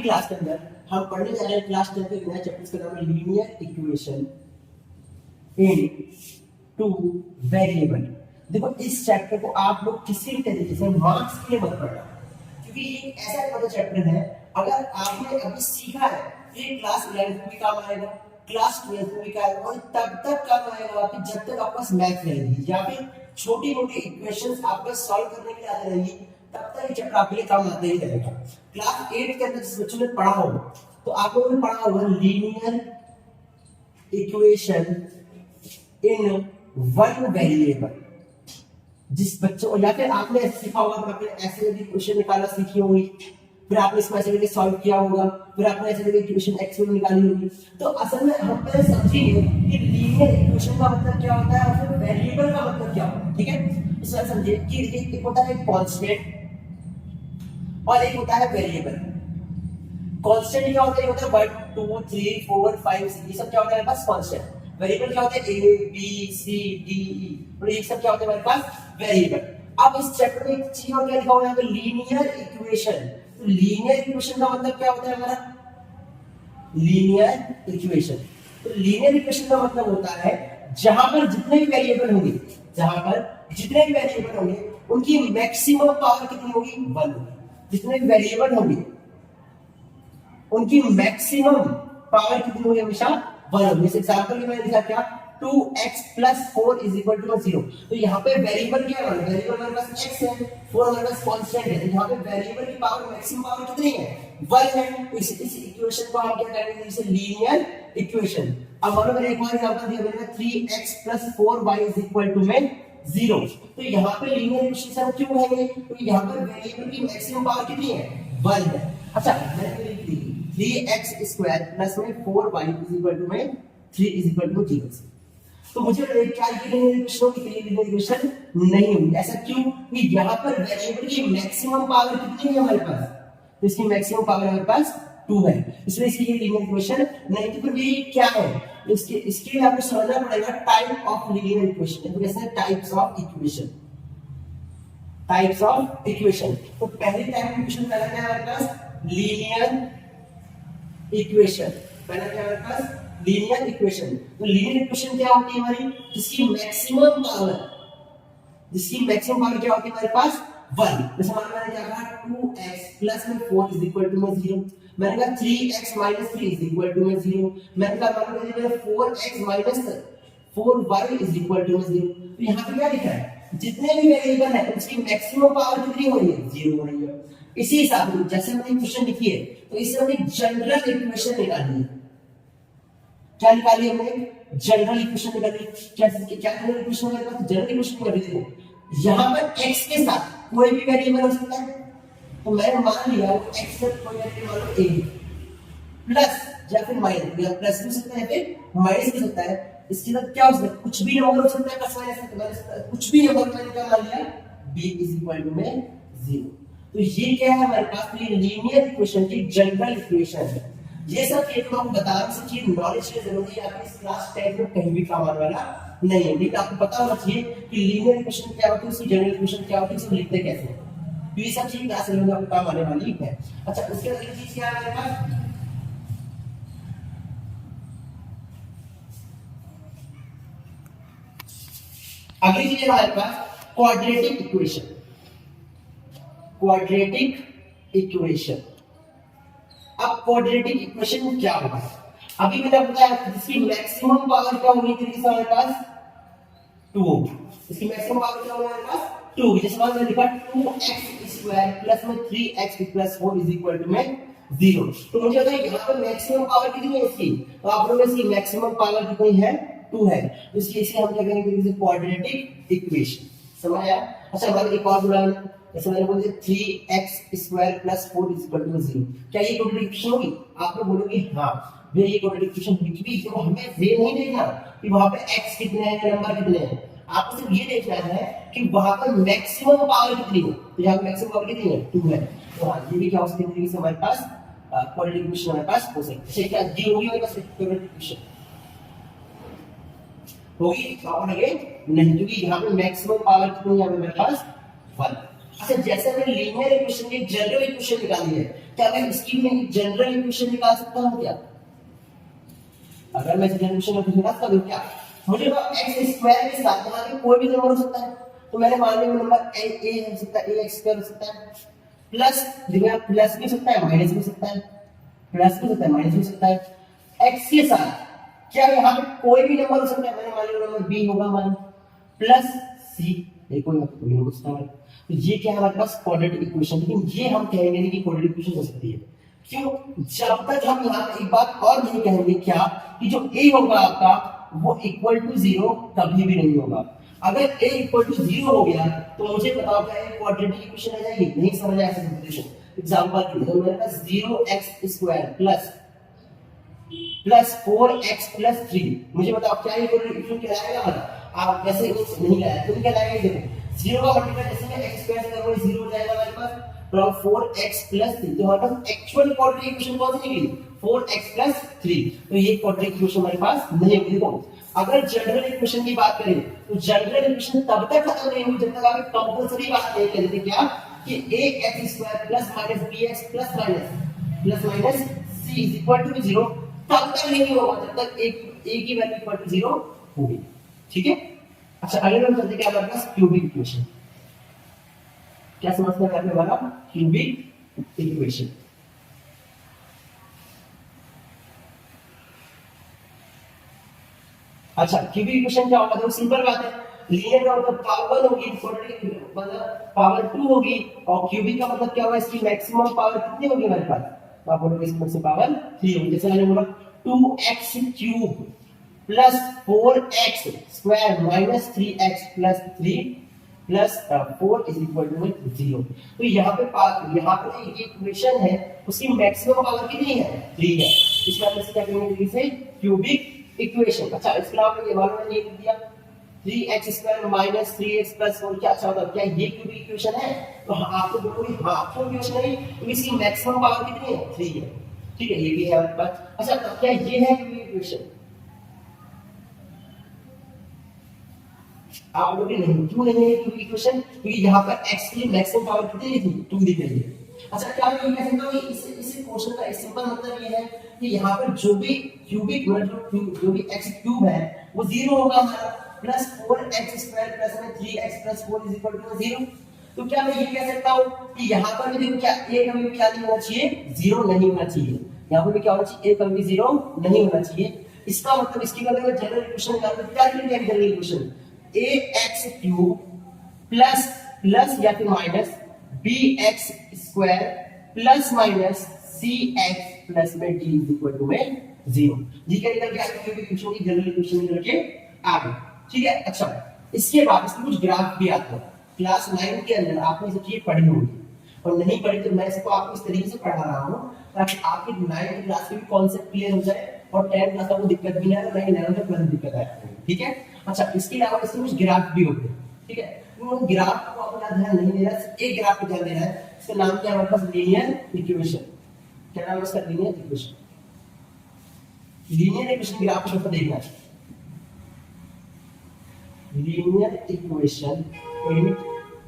की क्लास के अंदर हम पढ़ने जा रहे हैं क्लास 10 के नया चैप्टर, का नाम है linear equation in two variable. देखो इस चैप्टर को आप लोग किसी भी तरीके से मार्क्स के लिए मत पढ़ना, क्योंकि ये ऐसा वाला चैप्टर है अगर आपने अभी सीखा है ये क्लास 11 में भी काम आएगा, क्लास 12 में भी काम आएगा, और तब तक काम आएगा कि जब तक आपके पास मैथ रहेगी या फिर छोटी मोटी इक्वेशंस आपको सॉल्व करने के लिए आती रहेगी, तब तक ये चैप्टर आपके लिए काम आते ही रहेगा। क्लास 8 के अंदर जिस बच्चों ने पढ़ा होगा तो आप लोगों ने पढ़ा होगा linear equation in one variable. जिस बच्चों या फिर आपने ऐसे सीखा होगा कि आपने ऐसे इक्वेशन निकालना सीखी होगी, फिर आपने इसको ऐसे करके सॉल्व किया होगा, फिर आपने ऐसे करके इक्वेशन एक्स वैल्यू निकाली होगी। तो असल में हम पहले समझिए कि लीनियर इक्वेशन का मतलब क्या होता है और फिर वेरिएबल का मतलब क्या होता है। ठीक है, इस बार समझिए कि एक होता है कांस्टेंट और एक होता है वेरिएबल। कांस्टेंट क्या होता है? होता है 1 2 3 4 5 6, ये सब क्या होता है हमारे पास कांस्टेंट। वेरिएबल क्या होता है? A B C D E, और ये सब क्या होता है हमारे पास? वेरिएबल। अब इस चैप्टर में एक चीज और क्या लिखा हुआ है यहाँ पे? Linear equation. तो लीनियर इक्वेशन का मतलब क्या होता है हमारा? Linear equation. तो लीनियर इक्वेशन का मतलब होता है जहां पर जितने भी वेरिएबल होंगे, उनकी मैक्सिमम पावर कितनी होगी? 1 होगी। जितने भी वेरिएबल होंगे उनकी मैक्सिमम पावर कितनी होगी? हमेशा 1 होगी। जैसे एग्जांपल में मैंने लिखा क्या? 2x + 4 = 0। तो यहाँ पे वेरिएबल क्या है? वेरिएबल हमारे पास x है, 4 हमारे पास कांस्टेंट है। तो यहाँ पे वेरिएबल की पावर मैक्सिमम पावर कितनी है? 1 है। तो इस इक्वेशन को हम क्या करेंगे? जैसे लीनियर इक्वेशन। अब मान लो मैंने एक और एग्जांपल दिया, मैंने 3x + 4y = 0। तो यहाँ पे लीनियर इक्वेशन से हम क्यों है? तो यहाँ पर वेरिएबल की मैक्सिमम पावर कितनी है? 1 है। अच्छा मैंने लिख दी 3x² + 4y = 3 = 0। तो मुझे क्या लीनियर इक्वेशन होगी? लीनियर इक्वेशन नहीं होगी। ऐसा क्यों? कि यहाँ पर वेरिएबल की मैक्सिमम पावर कितनी है हमारे पास? तो इसकी मैक्सिमम पावर हमारे पास 2 है, इसलिए इसकी ये लीनियर इक्वेशन नहीं। तो फिर ये क्या है? इसके लिए आपको समझना पड़ेगा टाइप ऑफ लीनियर इक्वेशन। तो कैसे? Types of equation. Types of equation. तो पहली टाइप इक्वेशन पहला क्या है हमारे पास? Linear equation. पहला क्या है हमारे पास? Linear equation. तो लीनियर इक्वेशन क्या होती है हमारी? जिसकी मैक्सिमम पावर क्या होती है हमारे पास? 1। जैसे मान मैंने क्या कहा? 2x + 4 = 0। मैंने कहा 3x - 3 = 0। मैंने कहा मान लो मैंने 4x - 4y = 0। तो यहाँ पे क्या लिखा है? जितने भी वेरिएबल है उसकी मैक्सिमम पावर कितनी हो रही है? 0 हो रही है। इसी हिसाब से जैसे हमने इक्वेशन लिखी है तो इससे हमने जनरल इक्वेशन निकाली है। क्या निकाली हमने? जनरल इक्वेशन निकाली। क्या जनरल इक्वेशन हमारे पास? जनरल इक्वेशन निकाली। देखो यहाँ पर x के साथ कोई भी वेरिएबल हो सकता है। तो मैंने मान लिया वो x से कोई वेरिएबल मान लो a प्लस या फिर माइनस, या प्लस भी हो सकता है फिर माइनस भी हो सकता है। इसके साथ क्या हो सकता है? कुछ भी नंबर हो सकता है, प्लस माइनस कुछ भी नंबर। मैंने क्या मान लिया? b = 0। तो ये क्या है हमारे पास? ये लीनियर इक्वेशन की जनरल इक्वेशन है। ये सब चीजें तो आपको बता रहा हूं, कि नॉलेज की जरूरत है। आपकी इस क्लास 10 में कहीं भी काम आने वाला नहीं है, लेकिन आपको पता होना चाहिए कि लीनियर इक्वेशन क्या होती है, उसकी जनरल इक्वेशन क्या होती है, इसको लिखते कैसे हैं। तो ये सब चीजें क्लास में आपको काम आने वाली है। अच्छा उसके अगली चीज क्या है हमारे पास? अगली चीज है हमारे पास क्वाड्रेटिक इक्वेशन। Quadratic equation. अब क्वाड्रेटिक इक्वेशन क्या होगा? अभी मैंने बताया जिसकी मैक्सिमम पावर क्या होगी तरीके से हमारे पास? 2 होगी। इसकी मैक्सिमम पावर क्या होगी हमारे पास? 2 होगी। जैसे मान लिखा 2x² + 3x + 4 = 0। तो मुझे बताइए यहाँ पर मैक्सिमम पावर कितनी है इसकी? तो आप लोगों ने इसकी मैक्सिमम पावर कितनी है? 2 है। तो इसलिए हम क्या करेंगे? तरीके से क्वाड्रेटिक इक्वेशन। समझ आया? अच्छा हमारे एक और बोला जैसे मैंने बोल दिया 3x² + 4 = 0। क्या ये क्वाड्रेटिक इक्वेशन होगी? आप लोग बोलोगे हाँ भैया ये क्वाड्रेटिक इक्वेशन होगी। तो हमें ये नहीं देखना कि वहां पे x कितने हैं, नंबर कितने हैं। आपको सिर्फ ये देखना है कि वहां पर मैक्सिमम पावर कितनी है। तो यहाँ पे मैक्सिमम पावर कितनी है? 2 है। तो हाँ ये भी क्या हो सकती है तरीके से हमारे पास क्वाड्रेटिक इक्वेशन हमारे पास हो सकती है। क्या ये होगी हमारे पास क्वाड्रेटिक इक्वेशन होगी? पावर अगेन नहीं, क्योंकि यहाँ पे मैक्सिमम पावर कितनी है हमारे पास? 1। अच्छा जैसे हमने लीनियर इक्वेशन की जनरल इक्वेशन निकाली है, क्या मैं इसकी भी जनरल इक्वेशन निकाल सकता हूँ क्या? अगर मैं जनरल इक्वेशन में कुछ निकाल सकता हूँ क्या? मुझे तो एक्स स्क्वायर के साथ यहाँ पे कोई भी नंबर हो सकता है, तो मैंने मान लिया नंबर ए हो सकता है, ए एक्स स्क्वायर हो सकता है, प्लस देखो प्लस भी हो सकता है, माइनस भी हो सकता है, प्लस भी हो सकता है, माइनस भी हो सकता है। एक्स के साथ क्या यहाँ पे कोई भी नंबर हो सकता है, मैंने मान लिया नंबर बी होगा मान, प्लस सी, ये कोई हो सकता है। तो ये क्या है हमारे पास क्वाड्रेटिक इक्वेशन, लेकिन ये हम कहेंगे नहीं कि क्वाड्रेटिक इक्वेशन हो सकती है। क्यों? जब तक हम यहाँ पे एक बात और नहीं कहेंगे क्या, कि जो ए होगा आपका वो इक्वल टू जीरो कभी भी नहीं होगा। अगर a इक्वल टू जीरो हो गया तो मुझे बताओ क्या क्वाड्रेटिक इक्वेशन आ जाएगी? नहीं समझ आया ऐसा सिचुएशन। एग्जांपल के लिए मेरे पास 0x square plus 4x plus 3, मुझे बताओ क्या ये इक्वेशन कहलाएगा? मतलब आप वैसे नहीं लाया तो क्या लाएगा? देखो 0 का मल्टीप्लाई जैसे मैं x स्क्वायर से करूंगा 0 हो जाएगा हमारे पास, तो 4x प्लस 3, तो हमारे पास एक्चुअल क्वाड्रेटिक इक्वेशन कौन सी निकली? 4x plus 3। तो ये क्वाड्रेटिक इक्वेशन हमारे पास नहीं होगी। देखो अगर जनरल इक्वेशन की बात करें तो जनरल इक्वेशन तब तक खत्म नहीं हुई जब तक आप कंपलसरी बात नहीं कर देते क्या, कि ax square plus minus bx plus minus c is equal to 0, तब तक नहीं होगा जब तक a की वैल्यू इक्वल टू 0 होगी। ठीक है। अच्छा अगले नंबर चलते क्या हमारे पास क्यूबिक इक्वेशन। क्या समझते हैं आपने वाला क्यूबिक इक्वेशन? अच्छा क्यूबिक इक्वेशन क्या होगा? तो सिंपल बात है, लीनियर का मतलब पावर 1 होगी, मतलब पावर 2 होगी, और क्यूबिक का मतलब क्या होगा? इसकी मैक्सिमम पावर कितनी होगी हमारे पास? तो आप बोलोगे इसमें से पावर 3 होगी। जैसे मैंने बोला 2x cube plus 4x square minus 3x plus 3 plus 4 is equal to 0। तो यहाँ पे ये इक्वेशन है, उसकी मैक्सिमम पावर कितनी है? 3 है। इसका मतलब क्या कहेंगे? इसे क्यूबिक इक्वेशन। अच्छा इसके अलावा ये मालूम है, ये लिख दिया 3x square minus 3x plus 4, क्या अच्छा होता है? क्या ये क्यूबिक इक्वेशन है? तो आप तो बोलोगे हाँ क्यों इक्वेशन है, क्योंकि इसकी मैक्सिमम पावर कितनी है? 3 है। ठीक है, ये भी है आपके पास। अच्छा तो क्या ये है क्यूबिक इक्वेशन? आप बोलोगे नहीं, क्यों नहीं है क्यूबिक इक्वेशन? क्योंकि यहाँ पर x की मैक्सिमम पावर कितनी थी? 2 दिख रही है। अच्छा क्या मैं ये कह सकता हूँ इस क्वेश्चन का सिंपल मतलब ये है कि यहाँ पर जो भी क्यूबिक मतलब जो भी x क्यूब है वो 0 होगा हमारा, प्लस 4x स्क्वायर प्लस में 3x plus 4 is equal to 0। तो क्या मैं ये कह सकता हूँ कि यहाँ पर भी देखो क्या a कभी भी क्या नहीं होना चाहिए? 0 नहीं होना चाहिए। यहाँ पर भी क्या होना चाहिए? a कभी भी 0 नहीं होना चाहिए। इसका मतलब इसकी अगर मैं जनरल इक्वेशन निकालूं तो क्या लिखेंगे general equation? ax cube plus या फिर minus bx square plus minus cx plus में d इज इक्वल टू में 0। जी क्या निकल गया? क्यूबिक इक्वेशन की जनरल इक्वेशन निकल के आ गई। ठीक है। अच्छा इसके बाद इसके कुछ ग्राफ भी आते हैं। क्लास 9 के अंदर आपने ये सब चीजें पढ़ी होंगी, और नहीं पढ़ी तो मैं इसको आपको इस तरीके से पढ़ा रहा हूँ ताकि आपकी 9th क्लास के भी कॉन्सेप्ट क्लियर हो जाए और 10th क्लास में दिक्कत भी ना आए, नहीं 11th में दिक्कत आए। ठीक है। अच्छा इसके अलावा इसमें कुछ ग्राफ भी होते हैं। ठीक है। उन ग्राफ को अपना ध्यान नहीं देना, एक ग्राफ पे ध्यान देना है। इसका नाम क्या है हमारे पास? Linear equation. क्या नाम है इसका? Linear equation. Linear equation graph को देखना है। Linear equation.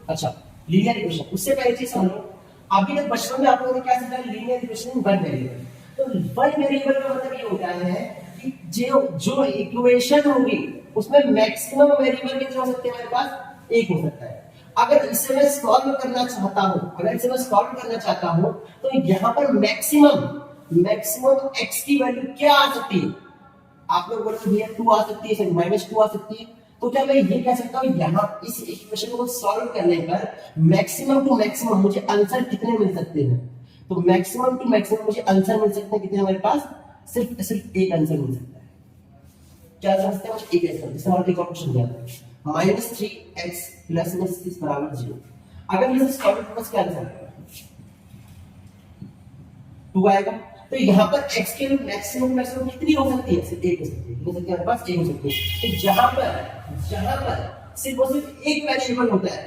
अच्छा लीनियर इक्वेशन, उससे पहले चीज समझो, अभी तक बचपन में आप लोगों ने क्या सीखा? Linear equation one variable. तो वन वेरिएबल का मतलब ये होता है कि जो इक्वेशन होगी उसमें मैक्सिमम वेरिएबल कितने हो सकते हैं हमारे पास? एक हो सकता है। अगर इसे मैं सॉल्व करना चाहता हूं तो यहाँ पर मैक्सिमम x की वैल्यू क्या आ सकती है? आप लोग बोलोगे भैया 2 आ सकती है, -2 आ सकती है। तो क्या मैं ये कह सकता हूँ यहाँ इस इक्वेशन को सॉल्व करने पर मैक्सिमम टू मैक्सिमम मुझे आंसर कितने मिल सकते हैं? तो मैक्सिमम टू मैक्सिमम मुझे आंसर मिल सकते हैं कितने हमारे पास? सिर्फ एक आंसर मिल सकता है। क्या समझते हैं? एक आंसर। जैसे हमारा एक और क्वेश्चन दिया है -3x प्लस में 6 बराबर 0। अगर मैं इसे सॉल्व करूं तो क्या आंसर आएगा? 2 आएगा। तो यहाँ पर x के मैक्सिमम कितनी हो सकती है? सिर्फ एक हो सकती है। हमारे पास एक हो सकती है। तो जहां पर सिर्फ और सिर्फ एक वेरिएबल होता है,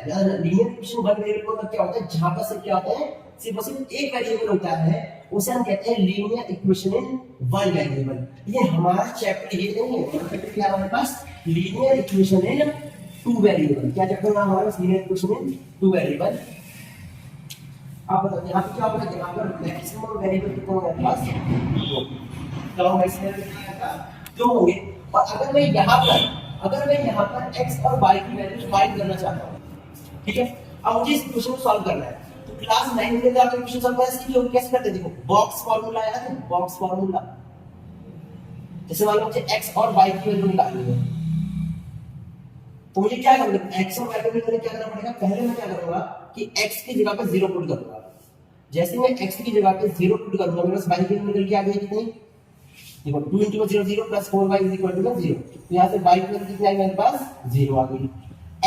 लीनियर इक्वेशन वन वेरिएबल का क्या होता है? जहां पर सिर्फ क्या होता है? सिर्फ और सिर्फ एक वेरिएबल होता है, उसे हम कहते हैं linear equation in one variable. ये हमारा चैप्टर ये नहीं है। चैप्टर क्या हमारे पास? Linear equation in two variable. क्या चैप्टर हमारे पास? Linear equation in two variable. अब बताओ यहाँ पे क्या होगा, यहाँ पर मैक्सिमम वेरिएबल कितने होंगे मेरे पास, दो। तो मैक्सिमम दो होंगे। और अगर मैं यहाँ पर x और y की वैल्यू फाइंड करना चाहता हूँ, ठीक है, अब मुझे इस क्वेश्चन को सॉल्व करना है। तो क्लास 9 में जब आपने क्वेश्चन सॉल्व करना सीखी होगी, कैसे करते हैं, देखो बॉक्स फार्मूला याद है, बॉक्स फार्मूला। जैसे मान लो मुझे x और y की वैल्यू निकालनी है, तो मुझे क्या करना है, x और y की वैल्यू क्या करना पड़ेगा, पहले मैं क्या करूंगा कि x की जगह पे 0 पुट करूंगा। जैसे मैं x की जगह पे 0 पुट करूंगा, मेरे पास y की वैल्यू निकल के आ जाएगी कितनी, देखो 2 * 0 0 + 4y = 0। तो यहां से y की वैल्यू कितनी आई मेरे पास, 0 आ गई।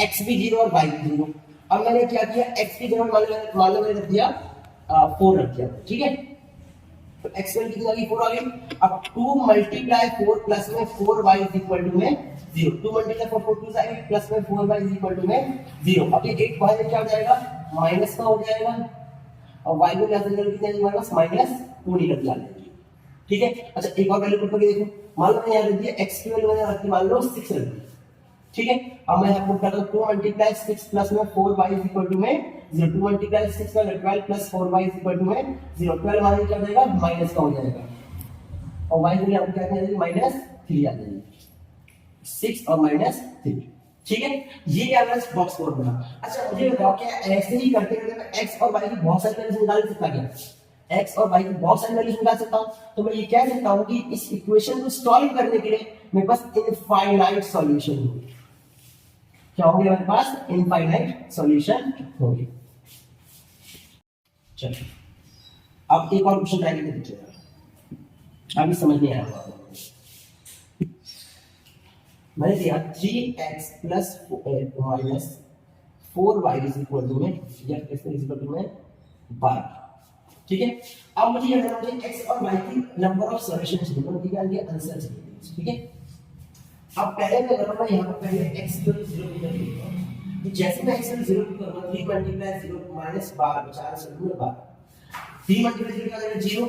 x भी 0 और y भी 0। अब मैंने क्या किया, x की जगह मान लो मैंने रख दिया 4 रख दिया, ठीक है। तो x वैल्यू कितनी आ गई, 4 आ गई। अब 2 × 4 प्लस में 4y = में 0। 2 × 4 4 2 आएगी, प्लस में 4y = में 0। अब ये 8 बाहर क्या हो जाएगा, माइनस का हो जाएगा। और y को क्या निकल कितनी आएगी हमारे पास, -2 निकल के आ जाएगी, ठीक है। अच्छा एक और वैल्यू पुट करके देखो, मान लो मैंने यहाँ रख दिया x की वैल्यू मैंने रखी मान लो 6 रख दी, ठीक है। अब मैं यहाँ पुट करता हूँ 2 × 6 प्लस में 4y = में 0। 2 × 6 का 12 प्लस 4y = में 0। 12 हमारे क्या हो जाएगा, माइनस का हो जाएगा। और y को यहाँ पे क्या आ जाएगी, -3 आ जाएगी। 6 और -3, ठीक है। ये क्या है बॉक्स फॉर्मूला। अच्छा मुझे बताओ क्या ऐसे ही करते करते मैं x और y की बहुत सारी वैल्यूज निकाल सकता क्या, x और y की बहुत सारी वैल्यूज निकाल सकता हूं। तो मैं ये कह सकता हूं कि इस इक्वेशन को सॉल्व करने के लिए मेरे पास इनफाइनाइट सॉल्यूशन होंगे। क्या होंगे मेरे पास, इनफाइनाइट सॉल्यूशन होंगे। चलो अब एक और क्वेश्चन ट्राई करके देखिएगा, अभी समझ नहीं आया होगा। मैंने दिया 3x + -4y = में या x = में 12, ठीक है। अब मुझे ये बताना है x और y की नंबर ऑफ सॉल्यूशन चाहिए, मतलब क्या ये आंसर चाहिए, ठीक है। अब पहले मैं करूंगा यहाँ पर पहले x की वैल्यू 0 कर दूंगा। तो जैसे मैं x की 0 करूंगा 3 × 0 -12 4 से 12, 3 × 0 क्या हो जाएगा 0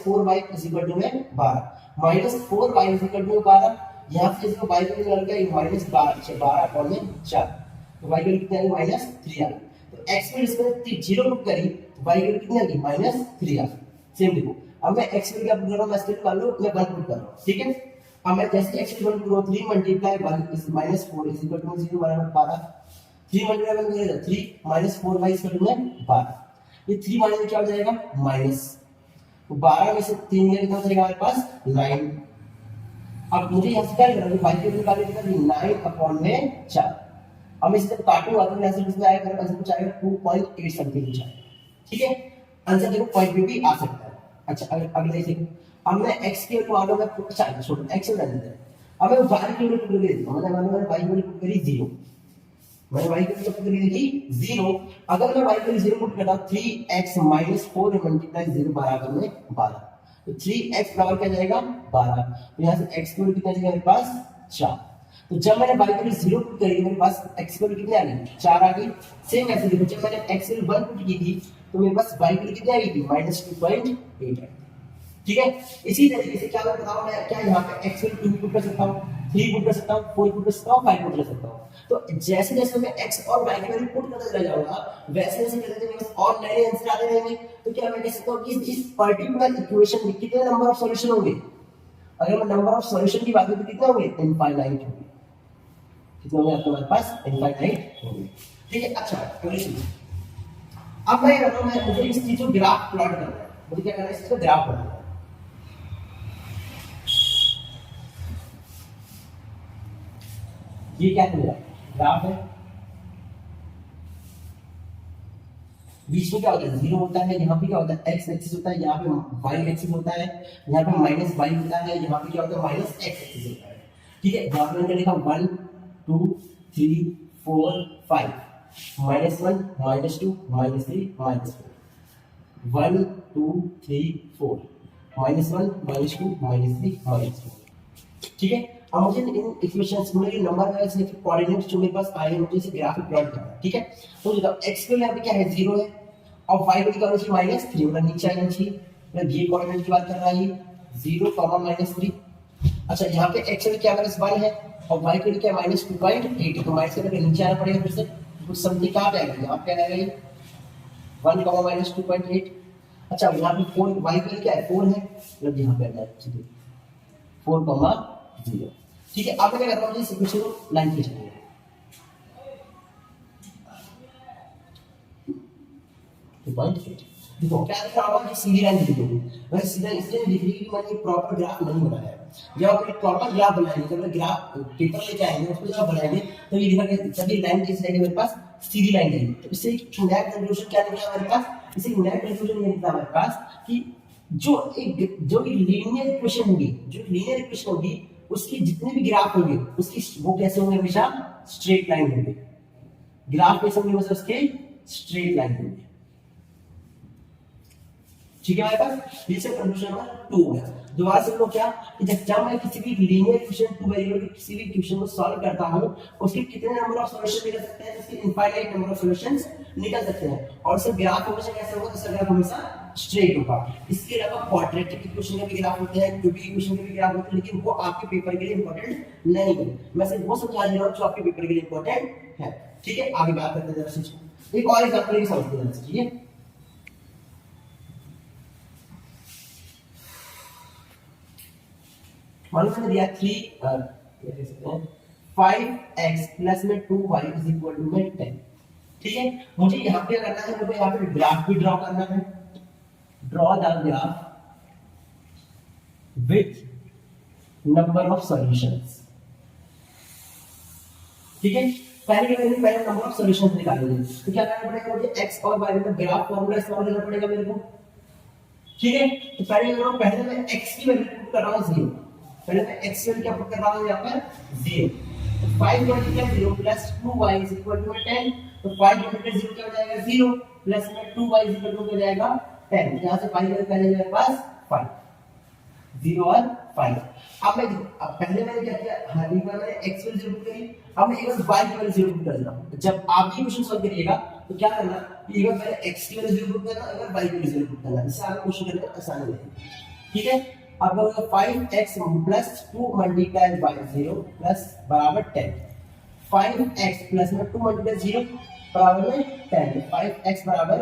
-4y = में 12 -4y = में 12। यहाँ से इसको y की वैल्यू निकल गई -12 में 4। तो y की वैल्यू कितनी आ गई, -3 आ गई। तो x में इसमें 0 पुट करी तो y की वैल्यू कितनी आ गई, -3 आ गई। सेम देखो अब मैं x की वैल्यू पुट कर रहा हूं, मैं स्टेप कर लो मैं 1 पुट कर रहा हूं, ठीक है। अब मैं जैसे x की वैल्यू पुट करूं 3 × 1 -4 = 0 बराबर 12। 3 × 1 = 3 -4y = में 12। ये 3 माइनस में क्या हो जाएगा, माइनस। तो 12 में से 3 गया कितना बचेगा हमारे पास, 9। अब मुझे यहाँ से क्या करना है, 5 की वैल्यू निकालनी है 9/4। अब मैं इसे जब काटूंगा तो आंसर कितना आएगा, आंसर कुछ आएगा 2.8 समथिंग कुछ आएगा, ठीक है। आंसर देखो पॉइंट पे भी आ सकता है। अच्छा अगले देखो, अब मैं x की वैल्यू मान लो मैं छोड़ x में डाल देता है। अब मैं y की वैल्यू पुट करके देखता हूं, मैंने y की वैल्यू पुट करी 0, मैंने y की वैल्यू पुट करी देखी 0। अगर मैं y की वैल्यू 0 पुट करता हूं 3x - 4 × 0 बराबर में 12। तो 3x बराबर क्या जाएगा 12। तो यहां से x की वैल्यू कितना जाएगा मेरे पास 4। तो जब मैंने y की वैल्यू 0 पुट करी मेरे पास x की वैल्यू कितनी आ गई 4 आ गई। सेम ऐसे देखो जब मैंने x की वैल्यू 1 पुट की थी तो मेरे पास y की वैल्यू कितनी आ गई थी -2.8 है, ठीक है। इसी तरीके से क्या मैं बताऊं, मैं क्या यहां पे x की वैल्यू 2 पुट कर सकता हूं, 3 पुट कर सकता हूं, 4 पुट कर सकता हूं, 5 पुट कर सकता हूं। तो जैसे जैसे मैं x और y की वैल्यू पुट करता चला जाऊंगा वैसे वैसे करते मेरे पास और नए आंसर आते रहेंगे। तो क्या मैं कह सकता हूं कि इस पर्टिकुलर इक्वेशन में कितने नंबर ऑफ सॉल्यूशन होंगे, अगर मैं नंबर ऑफ सॉल्यूशन की बात करूं तो कितने होंगे, इनफाइनाइट होंगे। कितने होंगे आपके पास, इनफाइनाइट होंगे, ठीक है। अच्छा अगली चीज, अब मैं कर रहा हूं, मुझे इस चीज को ग्राफ प्लॉट करना है, मुझे क्या करना है इसका ग्राफ बनाना है। ये क्या है, ग्राफ है, बीच में क्या होता है 0 होता है, यहाँ पे क्या होता है x एक्सिस होता है, यहाँ पे y एक्सिस होता है, यहाँ पे -y होता है, यहाँ पे क्या होता है -x एक्सिस होता है, ठीक है। यहाँ पे मैंने लिखा 1 2 3 4 5 -1 -2 -3 -4 1 2 3 4 -1 -2 -3 -4, ठीक है। अब मुझे इन इक्वेशंस में जो नंबर है इसके कोऑर्डिनेट्स जो मेरे पास आए हैं मुझे इसे ग्राफ में प्लॉट करना है, ठीक है। तो देखो x के यहाँ पे क्या है 0 है और y को क्या होना चाहिए -3 मतलब नीचे आना चाहिए, मतलब ये कोऑर्डिनेट की बात कर रहा है 0, -3। अच्छा यहाँ पे x में क्या है 1 है और y के लिए क्या है -2.8 तो माइनस करके नीचे आना पड़ेगा फिर से, कुछ समथिंग कहां पे आएगा, यहाँ पे आएगा ये 1 कॉमा माइनस 2.8। अच्छा यहाँ पे 4 y का क्या है 4 है, मतलब यहाँ पे आ जाए 4 कॉमा 0। ठीक है, अब मैं क्या करता हूँ, इस इक्वेशन को लाइन खींचूंगा। देखो क्या दिख रहा होगा कि सीधी लाइन दिख रही है, वैसे सीधा इसलिए दिख रही है कि मैंने प्रॉपर ग्राफ नहीं बनाया है। जब आप एक प्रॉपर ग्राफ बनाएंगे, जब ग्राफ पेपर लेके आएंगे उसको जब बनाएंगे तो ये दिखेगा कि सभी लाइन कैसी रहेगी मेरे पास, सीधी लाइन रहेगी। तो इससे एक नेट कंक्लूजन क्या निकला हमारे पास, इससे नेट कंक्लूजन ये निकला हमारे पास कि जो लीनियर इक्वेशन होगी उसकी जितने भी ग्राफ होंगे उसकी वो कैसे होंगे, हमेशा स्ट्रेट लाइन होंगे। ग्राफ कैसे होंगे, मतलब उसके स्ट्रेट लाइन होंगे। ठीक है हमारे पास ये सब कंक्लूजन नंबर 2 हो गया। दोबारा से लोग क्या कि जब मैं किसी भी लीनियर इक्वेशन टू वेरिएबल की किसी भी इक्वेशन को सॉल्व करता हूं उसके कितने नंबर ऑफ सॉल्यूशन निकल सकते हैं, उसके इनफाइनाइट नंबर ऑफ सॉल्यूशंस निकल सकते हैं। और इसका ग्राफ हमेशा कैसे होगा, इसका ग्राफ हमेशा स्ट्रेट होगा। इसके अलावा क्वाड्रेटिक इक्वेशन के भी ग्राफ होते हैं, क्यूबिक इक्वेशन के भी ग्राफ होते हैं, लेकिन वो आपके पेपर के लिए इंपॉर्टेंट नहीं है। मैं सिर्फ वो समझा दे रहा हूं जो आपके पेपर के लिए इंपॉर्टेंट है। ठीक है, आगे बात करते हैं जरा एक और एग्जांपल समझते हैं। ठीक है, मान लो दिया 5x प्लस में 2y इज इक्वल टू में 10। ठीक है, मुझे यहाँ पे करना है, मुझे यहाँ पे ग्राफ भी ड्रॉ करना है। Draw the graph with number of solutions. ठीक है, पहले नंबर ऑफ सॉल्यूशंस निकालेंगे तो क्या करना पड़ेगा, मुझे x और y का ग्राफ फॉर्मूला इस्तेमाल करना पड़ेगा मेरे को। ठीक है, तो पहले मैं x की वैल्यू पुट कर रहा हूं 0। पहले मैं x की वैल्यू क्या पुट कर रहा हूं, यहाँ पर 0। तो 5 multiply 0 plus 2y is equal to 10। तो 5 मल्टीप्लाई 0 क्या हो जाएगा 0 प्लस में 2y इज इक्वल टू हो जाएगा 10। यहां से 5 पहले मेरे पास 5 0 और 5। अब पहले मैंने क्या किया, हाँ एक बार मैंने x की वैल्यू पुट करी, अब मैं एक बार y की वैल्यू पुट कर रहा हूं। जब आप ये क्वेश्चन सॉल्व करिएगा तो क्या करना, एक बार पहले x की वैल्यू पुट करना, एक बार y की वैल्यू पुट करना, इससे आपको क्वेश्चन करने में आसानी रहेगी। ठीक है, अब 5x plus 2 multiply by 0 plus बराबर 10। 5x प्लस में 2 मल्टीप्लाई 0 बराबर में 10। 5x बराबर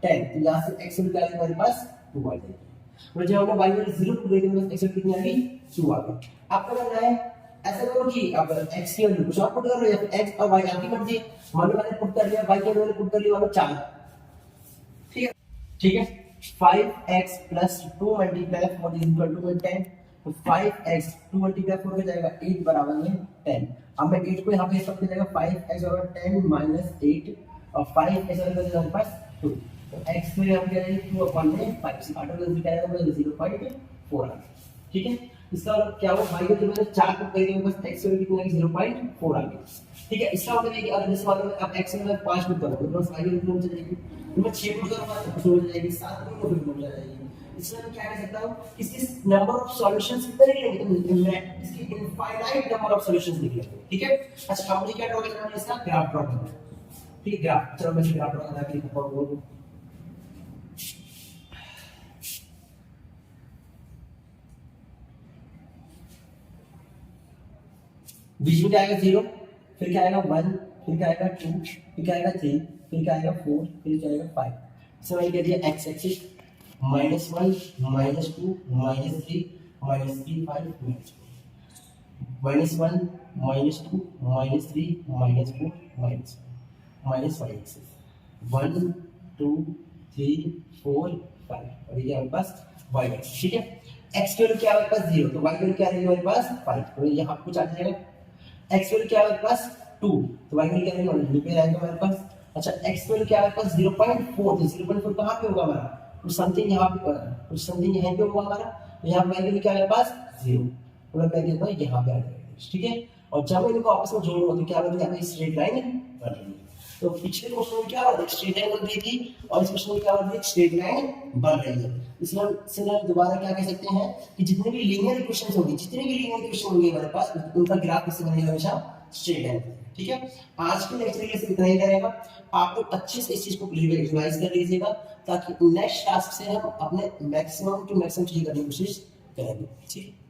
10, तो यहाँ से x निकाल के हमारे पास 2 आ जाएगी। और जब हमने y में 0 पुट करेंगे तो x कितनी आ गई 2 आ गई। आपको करना है ऐसा करो कि अब x की वैल्यू कुछ और पुट कर लो या फिर x और y आपकी मर्जी। मान लो मैंने पुट कर लिया, y की वैल्यू पुट कर लिया 4। ठीक है 5x plus 2 multiply 4 is equal to 10। तो 5x 2 multiply 4 हो जाएगा 8 बराबर में 10। अब मैं 8 को यहाँ पे सब जाएगा 5x बराबर 10 minus 8 और 5x बराबर हमारे पास 2। तो x को यहाँ पे आ जाएगी 2 upon में 5 से काटो तो क्या आएगा 0.4 आ। ठीक है, इसका मतलब क्या हुआ, y को मैंने 4 को कर दिया, बस x की कितना है 0.4 आ गई। ठीक है, इसका मतलब है कि अगर जैसे मान लो अब x में मैं 5 पुट करूं तो बस y की वैल्यू चली जाएगी, तो मैं 6 पुट करूंगा तो हो जाएगी 7 पुट करूंगा तो हो जाएगी। इसमें मैं क्या कर सकता हूं, इसकी नंबर ऑफ सॉल्यूशंस कितने निकलेंगे, इसकी इनफाइनाइट नंबर ऑफ सॉल्यूशंस निकलेंगे। ठीक है, अच्छा अब मुझे क्या ड्रॉ करना है, इसका ग्राफ ड्रॉ करना है। ठीक है, ग्राफ, चलो मैं ग्राफ ड्रॉ करना है। बीच में क्या आएगा 0, फिर क्या आएगा 1, फिर क्या आएगा 2, फिर क्या आएगा 3, फिर क्या आएगा 4, फिर क्या आएगा 5। इसमें मैंने कह दिया x एक्सिस -1 -2 -3 -3 5 -1 -2 -3 -4 -5 एक्सिस 1 2 3 4 5 और ये हमारे पास y एक्सिस। ठीक है, x की वैल्यू क्या है हमारे पास 0, तो y की वैल्यू क्या रहेगी हमारे पास 5, तो यहाँ कुछ आ जाएगा। x वैल्यू क्या है हमारे पास 2, तो y वैल्यू क्या रहेगा ऑलरेडी पे रहेगा हमारे पास। अच्छा x वैल्यू क्या है हमारे पास 0.4, तो 0.4 कहां पे होगा हमारा, कुछ समथिंग यहां पे, कुछ समथिंग यहां पे होगा हमारा। यहां पे वैल्यू क्या है हमारे पास 0, तो मैं कहता हूं यहां पे आ जाएगा। ठीक है, और जब इनको आपस में जोड़ूंगा तो क्या बनेगा, हमें स्ट्रेट लाइन बन रही है। तो पिछले क्वेश्चन में क्या बना, स्ट्रेट लाइन बन रही थी और इस क्वेश्चन में क्या बन रही है, स्ट्रेट लाइन बन रही है। इसलिए हम दोबारा क्या कह सकते हैं कि जितने भी लीनियर इक्वेशंस होंगी, जितने भी लीनियर इक्वेशन होंगे हमारे पास, उनका ग्राफ किससे बनेगा, हमेशा स्ट्रेट लाइन। ठीक है, आज के लेक्चर के लिए इतना ही रहेगा। आप लोग अच्छे से इस चीज को रिवाइज कर लीजिएगा ताकि नेक्स्ट टास्क से हम अपने मैक्सिमम टू मैक्सिमम चीज करने की कोशिश करेंगे। ठीक है।